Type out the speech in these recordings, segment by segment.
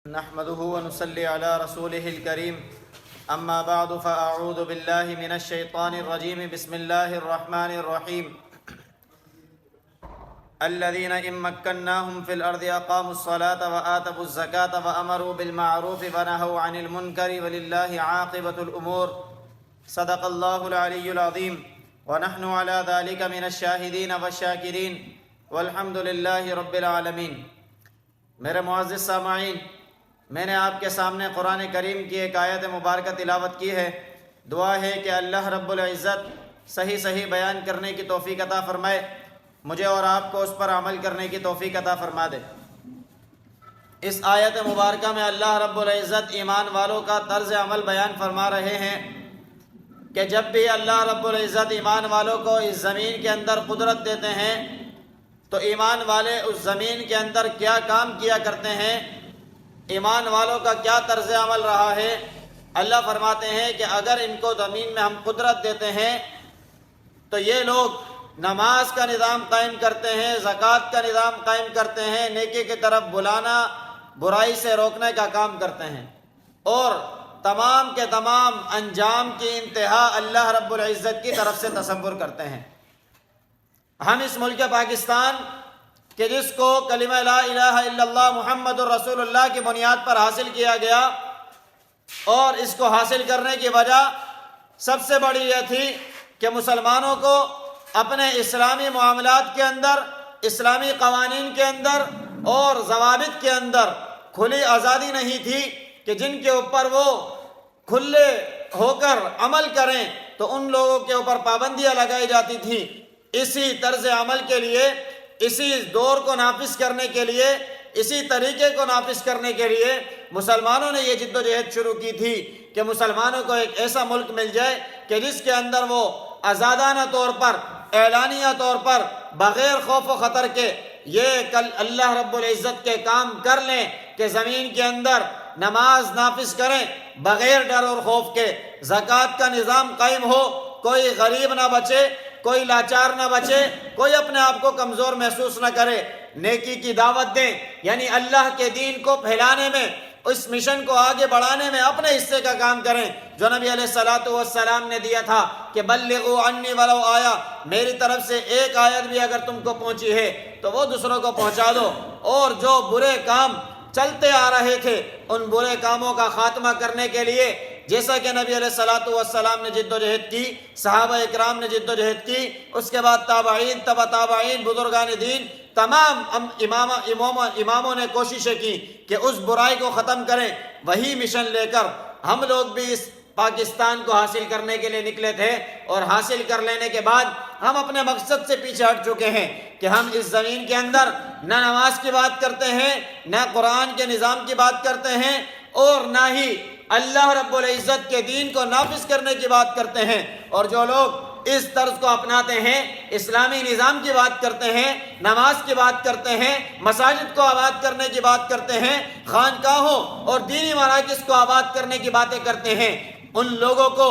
نحمده ونصلي على رسوله الكريم أما بعد فأعوذ بالله من الشيطان الرجيم بسم الله الرحمن الرحيم الذين إن مكناهم في الأرض أقاموا الصلاة وآتوا الزكاة وأمروا بالمعروف ونهوا عن المنكر ولله عاقبة الأمور صدق الله العلي العظيم ونحن على ذلك من الشاهدين والشاكرين والحمد لله رب العالمين۔ میرے معزز سامعین، میں نے آپ کے سامنے قرآن کریم کی ایک آیت مبارکہ تلاوت کی ہے۔ دعا ہے کہ اللہ رب العزت صحیح بیان کرنے کی توفیق عطا فرمائے، مجھے اور آپ کو اس پر عمل کرنے کی توفیق عطا فرما دے۔ اس آیت مبارکہ میں اللہ رب العزت ایمان والوں کا طرز عمل بیان فرما رہے ہیں کہ جب بھی اللہ رب العزت ایمان والوں کو اس زمین کے اندر قدرت دیتے ہیں تو ایمان والے اس زمین کے اندر کیا کام کیا کرتے ہیں، ایمان والوں کا کیا طرز عمل رہا ہے۔ اللہ فرماتے ہیں کہ اگر ان کو زمین میں ہم قدرت دیتے ہیں تو یہ لوگ نماز کا نظام قائم کرتے ہیں، زکوٰۃ کا نظام قائم کرتے ہیں، نیکی کی طرف بلانا، برائی سے روکنے کا کام کرتے ہیں، اور تمام کے تمام انجام کی انتہا اللہ رب العزت کی طرف سے تصور کرتے ہیں۔ ہم اس ملک پاکستان کہ جس کو کلمہ لا الہ الا اللہ محمد الرسول اللہ کی بنیاد پر حاصل کیا گیا، اور اس کو حاصل کرنے کی وجہ سب سے بڑی یہ تھی کہ مسلمانوں کو اپنے اسلامی معاملات کے اندر، اسلامی قوانین کے اندر اور ضوابط کے اندر کھلی آزادی نہیں تھی کہ جن کے اوپر وہ کھلے ہو کر عمل کریں تو ان لوگوں کے اوپر پابندیاں لگائی جاتی تھیں۔ اسی طرز عمل کے لیے، اسی دور کو نافذ کرنے کے لیے، اسی طریقے کو نافذ کرنے کے لیے مسلمانوں نے یہ جد و جہد شروع کی تھی کہ مسلمانوں کو ایک ایسا ملک مل جائے کہ جس کے اندر وہ آزادانہ طور پر، اعلانیہ طور پر، بغیر خوف و خطر کے یہ کل اللہ رب العزت کے کام کر لیں کہ زمین کے اندر نماز نافذ کریں بغیر ڈر اور خوف کے، زکوٰۃ کا نظام قائم ہو، کوئی غریب نہ بچے، کوئی لاچار نہ بچے، کوئی اپنے آپ کو کمزور محسوس نہ کرے، نیکی کی دعوت دیں، یعنی اللہ کے دین کو پھیلانے میں، اس مشن کو آگے بڑھانے میں اپنے حصے کا کام کریں جو نبی علیہ الصلوۃ والسلام نے دیا تھا کہ بلغوا عنی ولو آیا، میری طرف سے ایک آیت بھی اگر تم کو پہنچی ہے تو وہ دوسروں کو پہنچا دو، اور جو برے کام چلتے آ رہے تھے ان برے کاموں کا خاتمہ کرنے کے لیے جیسا کہ نبی علیہ الصلوۃ والسلام نے جد و جہد کی، صحابہ اکرام نے جد و جہد کی، اس کے بعد تابعین، تبع تابعین، بزرگان دین، تمام اماموں نے کوششیں کی کہ اس برائی کو ختم کریں۔ وہی مشن لے کر ہم لوگ بھی اس پاکستان کو حاصل کرنے کے لیے نکلے تھے، اور حاصل کر لینے کے بعد ہم اپنے مقصد سے پیچھے ہٹ چکے ہیں کہ ہم اس زمین کے اندر نہ نماز کی بات کرتے ہیں، نہ قرآن کے نظام کی بات کرتے ہیں، اور نہ ہی اللہ رب العزت کے دین کو نافذ کرنے کی بات کرتے ہیں۔ اور جو لوگ اس طرز کو اپناتے ہیں، اسلامی نظام کی بات کرتے ہیں، نماز کی بات کرتے ہیں، مساجد کو آباد کرنے کی بات کرتے ہیں، خانقاہوں اور دینی مراکز کو آباد کرنے کی باتیں کرتے ہیں، ان لوگوں کو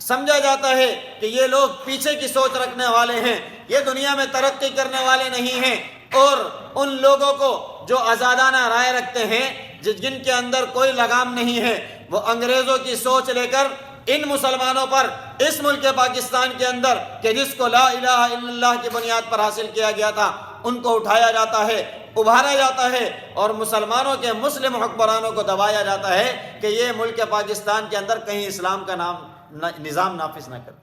سمجھا جاتا ہے کہ یہ لوگ پیچھے کی سوچ رکھنے والے ہیں، یہ دنیا میں ترقی کرنے والے نہیں ہیں، اور ان لوگوں کو جو آزادانہ رائے رکھتے ہیں، جن کے اندر کوئی لگام نہیں ہے، وہ انگریزوں کی سوچ لے کر ان مسلمانوں پر اس ملک پاکستان کے اندر کہ جس کو لا الہ الا اللہ کی بنیاد پر حاصل کیا گیا تھا، ان کو اٹھایا جاتا ہے، ابھارا جاتا ہے، اور مسلمانوں کے مسلم حکمرانوں کو دبایا جاتا ہے کہ یہ ملک پاکستان کے اندر کہیں اسلام کا نظام نافذ نہ کرے۔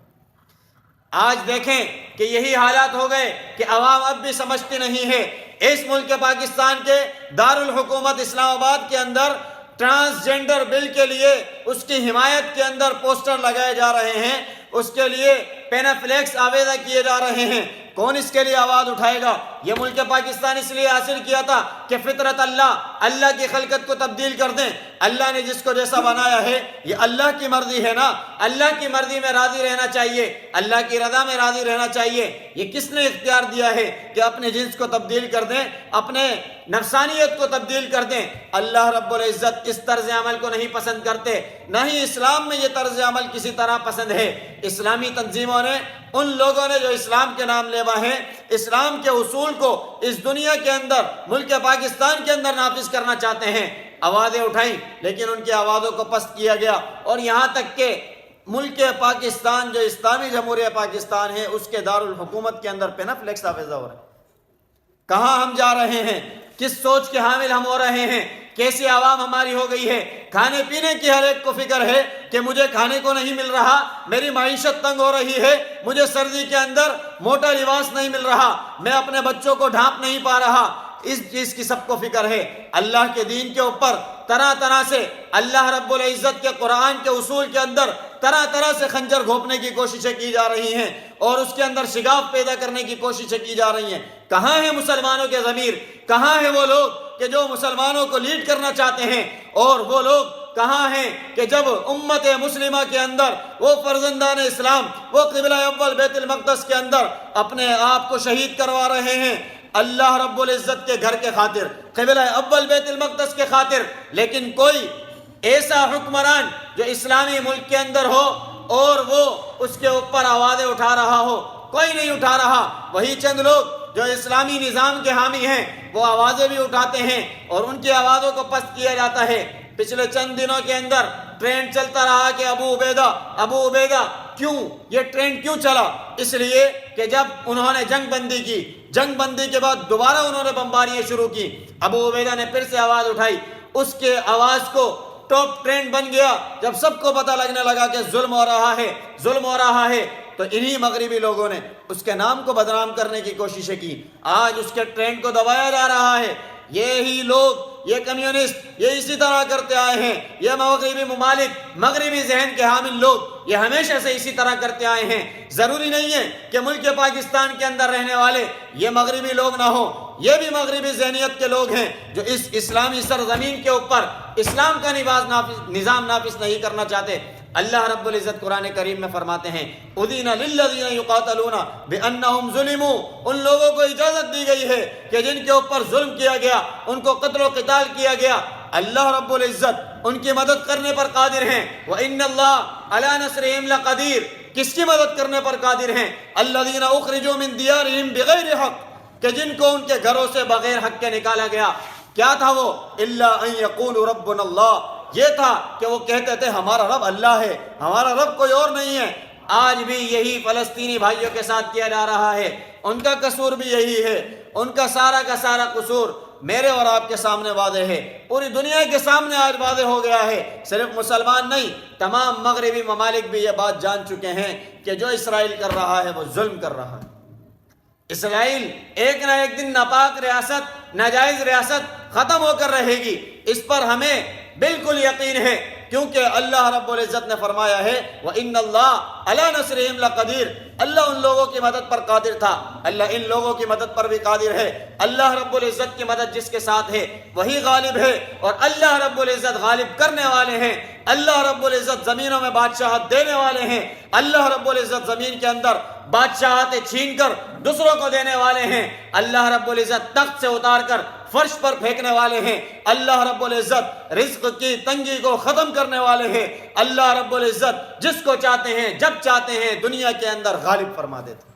آج دیکھیں کہ یہی حالات ہو گئے کہ عوام اب بھی سمجھتی نہیں ہے۔ اس ملک پاکستان کے دارالحکومت اسلام آباد کے اندر ٹرانسجنڈر بل کے لیے اس کی حمایت کے اندر پوسٹر لگائے جا رہے ہیں، اس کے لیے پینافلیکس آویزہ کیے جا رہے ہیں۔ کون اس کے لیے آواز اٹھائے گا؟ یہ ملک پاکستان اس لیے حاصل کیا تھا کہ فطرت اللہ کی خلقت کو تبدیل کر دیں۔ اللہ نے جس کو جیسا بنایا ہے یہ اللہ کی مرضی ہے نا، اللہ کی مرضی میں راضی رہنا چاہیے، اللہ کی رضا میں راضی رہنا چاہیے۔ یہ کس نے اختیار دیا ہے کہ اپنے جنس کو تبدیل کر دیں، اپنے نفسانیت کو تبدیل کر دیں؟ اللہ رب العزت اس طرز عمل کو نہیں پسند کرتے، نہ ہی اسلام میں یہ طرز عمل کسی طرح پسند ہے۔ اسلامی تنظیموں نے، ان لوگوں نے جو اسلام کے نام لیوا ہیں، اسلام کے اصول کو اس دنیا کے اندر، ملک پاکستان کے اندر نافذ کرنا چاہتے ہیں، آوازیں اٹھائیں، لیکن ان کی آوازوں کو پست کیا گیا، اور یہاں تک کہ ملک پاکستان جو اسلامی جمہوریہ پاکستان ہے اس کے دارالحکومت کے اندر پیناپلیکس حافظہ ہو رہا ہے۔ کہاں ہم جا رہے ہیں؟ کس سوچ کے حامل ہم ہو رہے ہیں؟ کیسی عوام ہماری ہو گئی ہے؟ کھانے پینے کی ہر ایک کو فکر ہے کہ مجھے کھانے کو نہیں مل رہا، میری معیشت تنگ ہو رہی ہے، مجھے سردی کے اندر موٹا لباس نہیں مل رہا، میں اپنے بچوں کو ڈھانپ نہیں پا رہا، اس چیز کی سب کو فکر ہے۔ اللہ کے دین کے اوپر طرح طرح سے اللہ رب العزت کے قرآن کے اصول کے اندر طرح طرح سے خنجر گھونپنے کی کوششیں کی جا رہی ہیں، اور اس کے اندر شگاف پیدا کرنے کی کوششیں کی جا رہی ہیں۔ کہاں ہیں مسلمانوں کے ضمیر؟ کہاں ہیں وہ لوگ کہ جو مسلمانوں کو لیڈ کرنا چاہتے ہیں؟ اور وہ لوگ کہاں ہیں کہ جب امت مسلمہ کے اندر وہ فرزندان اسلام وہ قبلہ اول بیت المقدس کے اندر اپنے آپ کو شہید کروا رہے ہیں اللہ رب العزت کے گھر کے خاطر، قبلہ اول بیت المقدس کے خاطر، لیکن کوئی ایسا حکمران جو اسلامی ملک کے اندر ہو اور وہ اس کے اوپر آوازیں اٹھا رہا ہو؟ کوئی نہیں اٹھا رہا۔ وہی چند لوگ جو اسلامی نظام کے حامی ہیں وہ آوازیں بھی اٹھاتے ہیں اور ان کی آوازوں کو پست کیا جاتا ہے۔ پچھلے چند دنوں کے اندر ٹرینڈ چلتا رہا کہ ابو عبیدہ کیوں؟ یہ ٹرینڈ کیوں چلا؟ اس لیے کہ جب انہوں نے جنگ بندی کے بعد دوبارہ انہوں نے بمباریاں شروع کی، ابو عبیدہ نے پھر سے آواز اٹھائی، اس کے آواز کو ٹاپ ٹرینڈ بن گیا۔ جب سب کو پتہ لگنے لگا کہ ظلم ہو رہا ہے تو انہی مغربی لوگوں نے اس کے نام کو بدنام کرنے کی کوششیں کی۔ آج اس کے ٹرینڈ کو دبایا جا رہا ہے۔ یہی لوگ، یہ کمیونسٹ، یہ اسی طرح کرتے آئے ہیں۔ یہ مغربی ممالک، مغربی ذہن کے حامل لوگ یہ ہمیشہ سے اسی طرح کرتے آئے ہیں۔ ضروری نہیں ہے کہ ملک پاکستان کے اندر رہنے والے یہ مغربی لوگ نہ ہوں، یہ بھی مغربی ذہنیت کے لوگ ہیں جو اس اسلامی سرزمین کے اوپر اسلام کا نظام نافذ نہیں کرنا چاہتے۔ اللہ رب العزت قرآن کریم میں فرماتے ہیں اذین للذین یقاتلون بانہم ظلموا، ان لوگوں کو اجازت دی گئی ہے کہ جن کے اوپر ظلم کیا گیا، ان کو قتل و قتال کیا گیا، اللہ رب العزت ان کی مدد کرنے پر قادر ہیں۔ وَإِنَّ اللَّهَ عَلَىٰ نَصْرِهِمْ لَقَدِيرٌ، کس کی مدد کرنے پر قادر ہیں؟ الَّذِينَ أُخْرِجُوا مِن دِيَارِهِمْ بِغَيْرِ حَقٍّ، کہ جن کو ان کے گھروں سے بغیر حق کے نکالا گیا۔ کیا تھا وہ؟ إِلَّا أَن يَقُولُوا رَبُّنَا اللَّهُ، یہ تھا کہ وہ کہتے تھے ہمارا رب اللہ ہے، ہمارا رب کوئی اور نہیں ہے۔ آج بھی یہی فلسطینی بھائیوں کے ساتھ کیا جا رہا ہے، ان کا قصور بھی یہی ہے، ان کا سارا قصور میرے اور آپ کے سامنے واضح ہے، پوری دنیا کے سامنے آج واضح ہو گیا ہے۔ صرف مسلمان نہیں، تمام مغربی ممالک بھی یہ بات جان چکے ہیں کہ جو اسرائیل کر رہا ہے وہ ظلم کر رہا ہے۔ اسرائیل ایک نہ ایک دن ناپاک ریاست، ناجائز ریاست ختم ہو کر رہے گی، اس پر ہمیں بالکل یقین ہے، کیونکہ اللہ رب العزت نے فرمایا ہے وَإِنَّ اللَّهَ عَلَىٰ نَصْرِهِمْ لَقَدِيرٌ، اللہ ان لوگوں کی مدد پر قادر تھا، اللہ ان لوگوں کی مدد پر بھی قادر ہے۔ اللہ رب العزت کی مدد جس کے ساتھ ہے وہی غالب ہے، اور اللہ رب العزت غالب کرنے والے ہیں۔ اللہ رب العزت زمینوں میں بادشاہت دینے والے ہیں، اللہ رب العزت زمین کے اندر بادشاہتیں چھین کر دوسروں کو دینے والے ہیں، اللہ رب العزت تخت سے اتار کر فرش پر پھینکنے والے ہیں، اللہ رب العزت رزق کی تنگی کو ختم کرنے والے ہیں، اللہ رب العزت جس کو چاہتے ہیں جب چاہتے ہیں دنیا کے اندر غالب فرما دیتے ہیں۔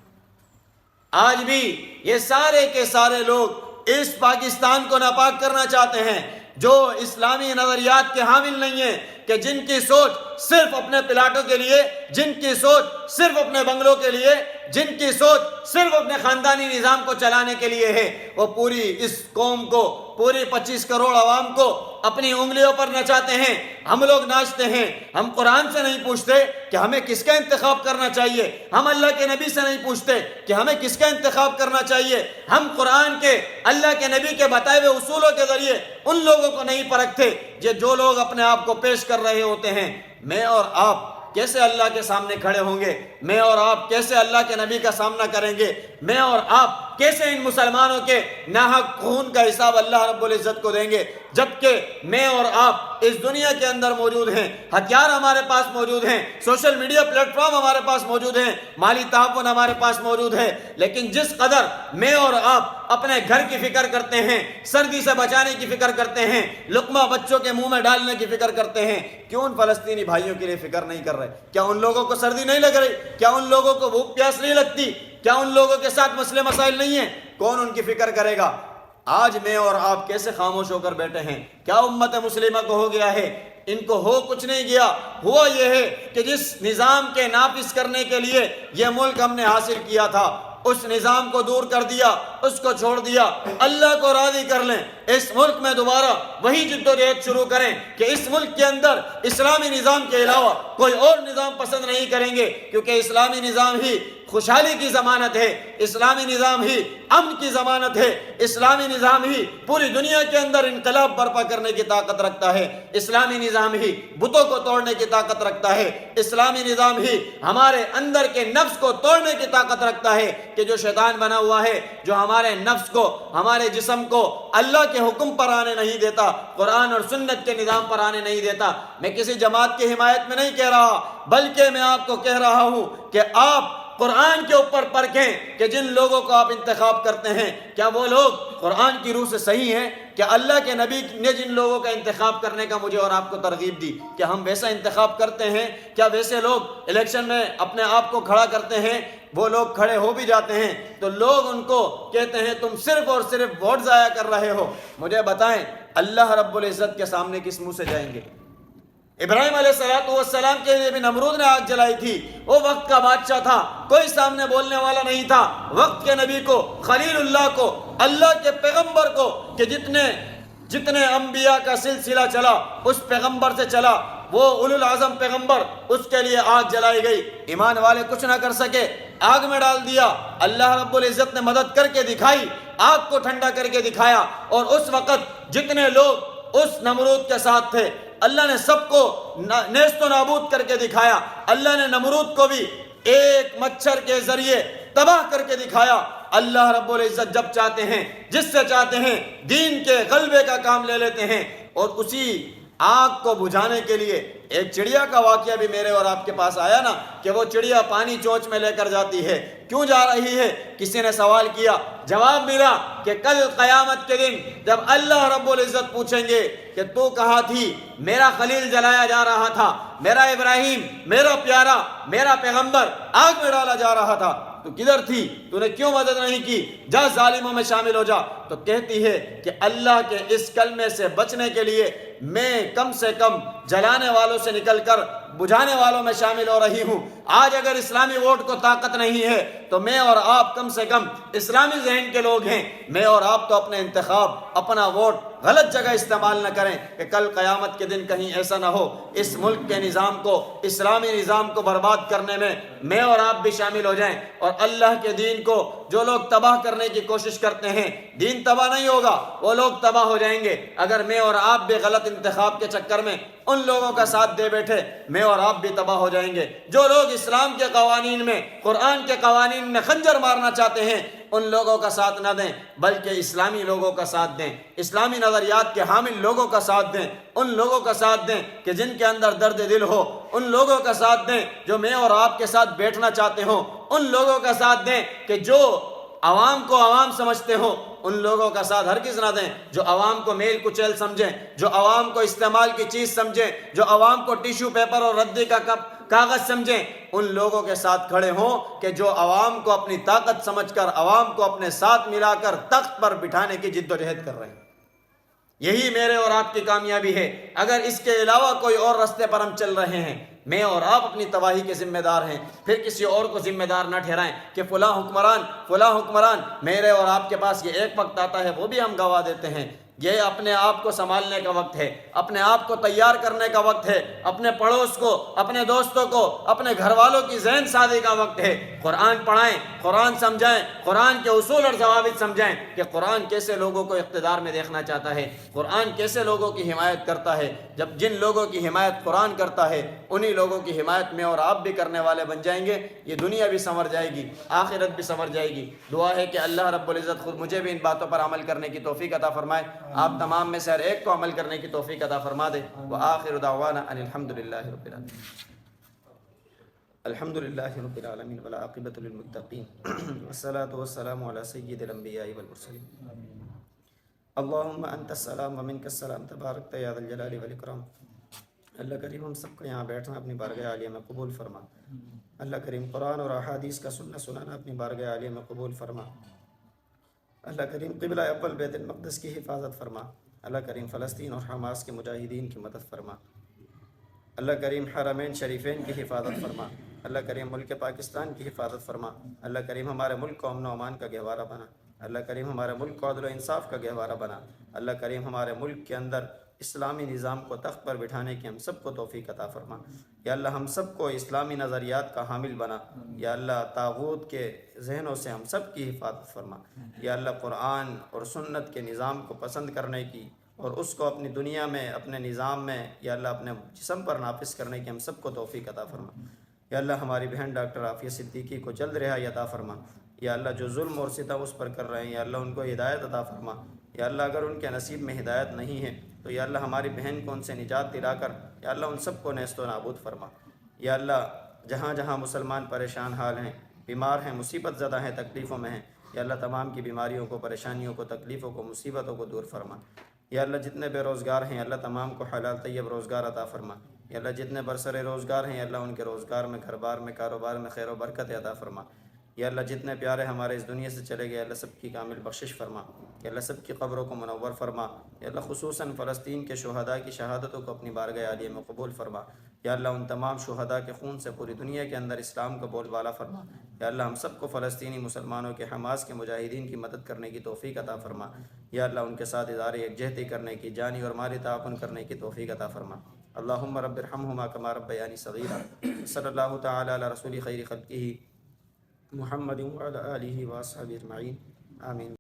آج بھی یہ سارے کے سارے لوگ اس پاکستان کو ناپاک کرنا چاہتے ہیں، جو اسلامی نظریات کے حامل نہیں ہیں، کہ جن کی سوچ صرف اپنے پلاٹوں کے لیے، جن کی سوچ صرف اپنے بنگلوں کے لیے، جن کی سوچ صرف اپنے خاندانی نظام کو چلانے کے لیے ہے، وہ پوری اس قوم کو، پوری 25 کروڑ عوام کو اپنی انگلیوں پر نچاتے ہیں۔ ہم لوگ ناچتے ہیں، ہم قرآن سے نہیں پوچھتے کہ ہمیں کس کا انتخاب کرنا چاہیے، ہم اللہ کے نبی سے نہیں پوچھتے کہ ہمیں کس کا انتخاب کرنا چاہیے، ہم قرآن کے، اللہ کے نبی کے بتائے ہوئے اصولوں کے ذریعے ان لوگوں کو نہیں پرکھتے جو لوگ اپنے آپ کو پیش کر رہے ہوتے ہیں۔ میں اور آپ کیسے اللہ کے سامنے کھڑے ہوں گے؟ میں اور آپ کیسے اللہ کے نبی کا سامنا کریں گے؟ میں اور آپ کیسے ان مسلمانوں کے ناحق خون کا حساب اللہ رب العزت کو دیں گے، جبکہ میں اور آپ اس دنیا کے اندر موجود ہیں، ہتھیار ہمارے پاس موجود ہیں، سوشل میڈیا پلیٹ فارم ہمارے پاس موجود ہیں، مالی تعاون ہمارے پاس موجود ہے، لیکن جس قدر میں اور آپ اپنے گھر کی فکر کرتے ہیں، سردی سے بچانے کی فکر کرتے ہیں، لقمہ بچوں کے منہ میں ڈالنے کی فکر کرتے ہیں، کیوں ان فلسطینی بھائیوں کے لیے فکر نہیں کر رہے؟ کیا ان لوگوں کو سردی نہیں لگ رہی؟ کیا ان لوگوں کو بھوک پیاس نہیں لگتی؟ کیا ان لوگوں کے ساتھ مسئلے مسائل نہیں ہیں؟ کون ان کی فکر کرے گا؟ آج میں اور آپ کیسے خاموش ہو کر بیٹھے ہیں؟ کیا امت مسلمہ کو ہو گیا ہے؟ ان کو ہو کچھ نہیں گیا، ہوا یہ ہے کہ جس نظام کے نافذ کرنے کے لیے یہ ملک ہم نے حاصل کیا تھا، اس نظام کو دور کر دیا، اس کو چھوڑ دیا۔ اللہ کو راضی کر لیں، اس ملک میں دوبارہ وہی جدوجہد شروع کریں کہ اس ملک کے اندر اسلامی نظام کے علاوہ کوئی اور نظام پسند نہیں کریں گے، کیونکہ اسلامی نظام ہی خوشحالی کی ضمانت ہے، اسلامی نظام ہی امن کی ضمانت ہے، اسلامی نظام ہی پوری دنیا کے اندر انقلاب برپا کرنے کی طاقت رکھتا ہے، اسلامی نظام ہی بتوں کو توڑنے کی طاقت رکھتا ہے، اسلامی نظام ہی ہمارے اندر کے نفس کو توڑنے کی طاقت رکھتا ہے کہ جو شیطان بنا ہوا ہے، جو ہمارے نفس کو، ہمارے جسم کو اللہ کے حکم پر آنے نہیں دیتا، قرآن اور سنت کے نظام پر آنے نہیں دیتا۔ میں کسی جماعت کی حمایت میں نہیں کہہ رہا، بلکہ میں آپ کو کہہ رہا ہوں کہ آپ قرآن کے اوپر پرکھیں کہ جن لوگوں کو آپ انتخاب کرتے ہیں کیا وہ لوگ قرآن کی روح سے صحیح ہیں؟ کیا اللہ کے نبی نے جن لوگوں کا انتخاب کرنے کا مجھے اور آپ کو ترغیب دی، کیا ہم ویسا انتخاب کرتے ہیں؟ کیا ویسے لوگ الیکشن میں اپنے آپ کو کھڑا کرتے ہیں؟ وہ لوگ کھڑے ہو بھی جاتے ہیں تو لوگ ان کو کہتے ہیں تم صرف اور صرف ووٹ ضائع کر رہے ہو۔ مجھے بتائیں اللہ رب العزت کے سامنے کس منہ سے جائیں گے؟ ابراہیم علیہ السلام کے لیے بھی نمرود نے آگ جلائی تھی، وہ وقت کا بادشاہ تھا، کوئی سامنے بولنے والا نہیں تھا۔ وقت کے نبی کو، خلیل اللہ کو، اللہ کے پیغمبر کو، کہ جتنے انبیاء کا سلسلہ چلا اس پیغمبر سے چلا، وہ اولو العظم پیغمبر، اس کے لیے آگ جلائی گئی، ایمان والے کچھ نہ کر سکے، آگ میں ڈال دیا۔ اللہ رب العزت نے مدد کر کے دکھائی، آگ کو ٹھنڈا کر کے دکھایا، اور اس وقت جتنے لوگ اس نمرود کے ساتھ تھے اللہ نے سب کو نیست و نابود کر کے دکھایا۔ اللہ نے نمرود کو بھی ایک مچھر کے ذریعے تباہ کر کے دکھایا۔ اللہ رب العزت جب چاہتے ہیں، جس سے چاہتے ہیں، دین کے غلبے کا کام لے لیتے ہیں، اور اسی آگ کو بجھانے کے لیے ایک چڑیا کا واقعہ بھی میرے اور آپ کے پاس آیا نا، کہ وہ چڑیا پانی چونچ میں لے کر جاتی ہے، کیوں جا رہی ہے؟ کسی نے سوال کیا، جواب ملا کہ کل قیامت کے دن جب اللہ رب العزت پوچھیں گے کہ تو کہاں تھی؟ میرا خلیل جلایا جا رہا تھا، میرا ابراہیم، میرا پیارا، میرا پیغمبر آگ میں ڈالا جا رہا تھا، تو کدھر تھی؟ تو نے کیوں مدد نہیں کی؟ جا ظالموں میں شامل ہو جا۔ تو کہتی ہے کہ اللہ کے اس کلمے سے بچنے کے لیے میں کم سے کم جلانے والوں سے نکل کر بجھانے والوں میں شامل ہو رہی ہوں۔ آج اگر اسلامی ووٹ کو طاقت نہیں ہے تو میں اور آپ کم سے کم اسلامی ذہن کے لوگ ہیں، میں اور آپ تو اپنے انتخاب، اپنا ووٹ غلط جگہ استعمال نہ کریں کہ کل قیامت کے دن کہیں ایسا نہ ہو اس ملک کے نظام کو، اسلامی نظام کو برباد کرنے میں اور آپ بھی شامل ہو جائیں، اور اللہ کے دین کو جو لوگ تباہ کرنے کی کوشش کرتے ہیں، دین تباہ نہیں ہوگا، وہ لوگ تباہ ہو جائیں گے اگر میں اور آپ بھی غلط انتخاب کے چکر میں ان لوگوں کا ساتھ دے بیٹھے، میں اور آپ بھی تباہ ہو جائیں گے۔ جو لوگ اسلام کے قوانین میں، قرآن کے قوانین میں خنجر مارنا چاہتے ہیں، ان لوگوں کا ساتھ نہ دیں، بلکہ اسلامی لوگوں کا ساتھ دیں، اسلامی نظریات کے حامل لوگوں کا ساتھ دیں، ان لوگوں کا ساتھ دیں کہ جن کے اندر درد دل ہو، ان لوگوں کا ساتھ دیں جو میں اور آپ کے ساتھ بیٹھنا چاہتے ہوں، ان لوگوں کا ساتھ دیں کہ جو عوام کو عوام سمجھتے ہوں، ان لوگوں کا ساتھ ہرگز نہ دیں جو عوام کو میل کچیل سمجھیں، جو عوام کو استعمال کی چیز سمجھیں، جو عوام کو ٹیشو پیپر اور ردی کا کاغذ سمجھیں۔ ان لوگوں کے ساتھ کھڑے ہوں کہ جو عوام کو اپنی طاقت سمجھ کر، عوام کو اپنے ساتھ ملا کر تخت پر بٹھانے کی جد و جہد کر رہے ہیں۔ یہی میرے اور آپ کی کامیابی ہے۔ اگر اس کے علاوہ کوئی اور رستے پر ہم چل رہے ہیں، میں اور آپ اپنی تباہی کے ذمہ دار ہیں، پھر کسی اور کو ذمہ دار نہ ٹھہرائیں کہ فلاں حکمران۔ میرے اور آپ کے پاس یہ ایک وقت آتا ہے، وہ بھی ہم گوا دیتے ہیں۔ یہ اپنے آپ کو سنبھالنے کا وقت ہے، اپنے آپ کو تیار کرنے کا وقت ہے، اپنے پڑوس کو، اپنے دوستوں کو، اپنے گھر والوں کی ذہن سازی کا وقت ہے۔ قرآن پڑھائیں، قرآن سمجھائیں، قرآن کے اصول اور ضوابط سمجھائیں کہ قرآن کیسے لوگوں کو اقتدار میں دیکھنا چاہتا ہے، قرآن کیسے لوگوں کی حمایت کرتا ہے۔ جب جن لوگوں کی حمایت قرآن کرتا ہے، انہی لوگوں کی حمایت میں اور آپ بھی کرنے والے بن جائیں گے۔ یہ دنیا بھی سنور جائے گی، آخرت بھی سنور جائے گی۔ دعا ہے کہ اللہ رب العزت خود مجھے بھی ان باتوں پر عمل کرنے کی توفیق عطا فرمائے، آپ تمام میں سے ہر ایک کو عمل کرنے کی توفیق عطا فرما دے۔ وآخر دعوانا ان الحمدللہ رب العالمین۔ الحمدللہ رب العالمین والعاقبۃ للمتقین والصلاۃ والسلام علی سید الانبیاء والمرسلین۔ اللہم انت السلام ومنک السلام تبارکت یا ذا الجلال والاکرام۔ اللہ کریم ہم سب کو یہاں بیٹھنا اپنی بارگاہ عالیہ میں قبول فرما۔ اللہ کریم قرآن اور احادیث کا سننا سنانا اپنی بارگاہ عالیہ میں قبول فرما۔ اللہ کریم قبلہ اول بیت المقدس کی حفاظت فرما، اللہ کریم فلسطین اور حماس کے مجاہدین کی مدد فرما، اللہ کریم حرمین شریفین کی حفاظت فرما، اللہ کریم ملک پاکستان کی حفاظت فرما، اللہ کریم ہمارے ملک کو امن و امان کا گہوارہ بنا، اللہ کریم ہمارے ملک کو عدل و انصاف کا گہوارہ بنا، اللہ کریم ہمارے ملک کے اندر اسلامی نظام کو تخت پر بٹھانے کی ہم سب کو توفیق عطا فرما، یا اللہ ہم سب کو اسلامی نظریات کا حامل بنا، یا اللہ طاغوت کے ذہنوں سے ہم سب کی حفاظت فرما، یا اللہ قرآن اور سنت کے نظام کو پسند کرنے کی اور اس کو اپنی دنیا میں اپنے نظام میں یا اللہ اپنے جسم پر نافذ کرنے کی ہم سب کو توفیق عطا فرما، یا اللہ ہماری بہن ڈاکٹر عافیہ صدیقی کو جلد رہائی عطا فرما، یا اللہ جو ظلم اور ستم اس پر کر رہے ہیں یا اللہ ان کو ہدایت عطا فرما، یا اللہ اگر ان کے نصیب میں ہدایت نہیں ہے تو یا اللہ ہماری بہن کو ان سے نجات دلا کر یا اللہ ان سب کو نیست و نابود فرما، یا اللہ جہاں جہاں مسلمان پریشان حال ہیں، بیمار ہیں، مصیبت زدہ ہیں، تکلیفوں میں ہیں، یا اللہ تمام کی بیماریوں کو، پریشانیوں کو، تکلیفوں کو، مصیبتوں کو دور فرما، یا اللہ جتنے بے روزگار ہیں اللہ تمام کو حلال طیب روزگار عطا فرما، یا اللہ جتنے برسر روزگار ہیں اللہ ان کے روزگار میں، گھر بار میں، کاروبار میں خیر و برکت عطا فرما، یا اللہ جتنے پیارے ہمارے اس دنیا سے چلے گئے اللہ سب کی کامل بخشش فرما، یا اللہ سب کی قبروں کو منور فرما، یا اللہ خصوصاً فلسطین کے شہداء کی شہادتوں کو اپنی بارگاہ عالیہ میں قبول فرما، یا اللہ ان تمام شہداء کے خون سے پوری دنیا کے اندر اسلام کا بول بالا فرما، یا اللہ ہم سب کو فلسطینی مسلمانوں کے حماس کے مجاہدین کی مدد کرنے کی توفیق عطا فرما، یا اللہ ان کے ساتھ اظہار یکجہتی کرنے کی، جانی اور مالی تعاون کرنے کی توفیق عطا فرما۔ اللہم رب ارحمہما کما ربیانی صغیرا۔ صلی اللہ تعالی علی رسول خیر خلقہ محمد وعلی آلہ واصحابہ اجمعین، آمین۔